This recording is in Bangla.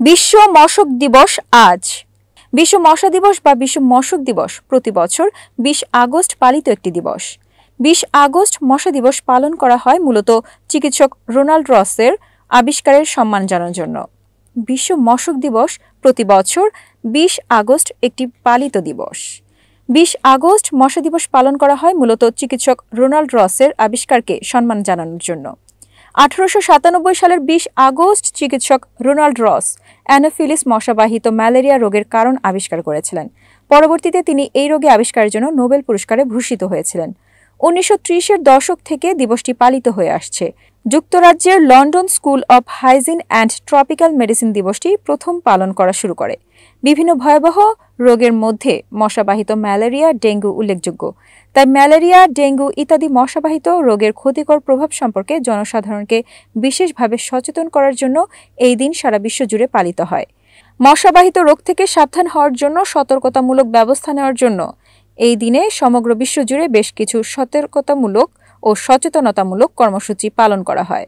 বিশ্ব মশক দিবস আজ। বিশ্ব মশা দিবস বা বিশ্ব মশক দিবস প্রতি বছর 20 আগস্ট পালিত একটি দিবস। 20 আগস্ট মশা দিবস পালন করা হয় মূলত চিকিৎসক রোনাল্ড রসের আবিষ্কারের সম্মান জানানোর জন্য। বিশ্ব মশক দিবস প্রতি বছর 20 আগস্ট একটি পালিত দিবস। 20 আগস্ট মশা দিবস পালন করা হয় মূলত চিকিৎসক রোনাল্ড রসের আবিষ্কারকে সম্মান জানানোর জন্য। 1897 সালের 20 আগস্ট চিকিৎসক রোনাল্ড রস অ্যানোফিলিস মশাবাহিত ম্যালেরিয়া রোগের কারণ আবিষ্কার করেছিলেন। পরবর্তীতে তিনি এই রোগে আবিষ্কারের জন্য নোবেল পুরস্কারে ভূষিত হয়েছিলেন। 1930-এর দশক থেকে দিবসটি পালিত হয়ে আসছে। যুক্তরাজ্যের London school of hygiene and tropical medicine দিবসটি প্রথম পালন করা শুরু করে। বিভিন্ন ভয়াবহ রোগের মধ্যে মশাবাহিত ম্যালেরিয়া, ডেঙ্গু উল্লেখযোগ্য। তাই ম্যালেরিয়া, ডেঙ্গু ইত্যাদি মশাবাহিত রোগের ক্ষতিকর প্রভাব সম্পর্কে জনসাধারণকে বিশেষভাবে সচেতন করার জন্য এই দিন সারা বিশ্ব জুড়ে পালিত হয়। মশাবাহিত রোগ থেকে সাবধান হওয়ার জন্য সতর্কতামূলক ব্যবস্থা নেওয়ার জন্য এই দিনে সমগ্র বিশ্ব জুড়ে বেশ কিছু সতর্কতামূলক ও সচেতনতামূলক কর্মসূচি পালন করা হয়।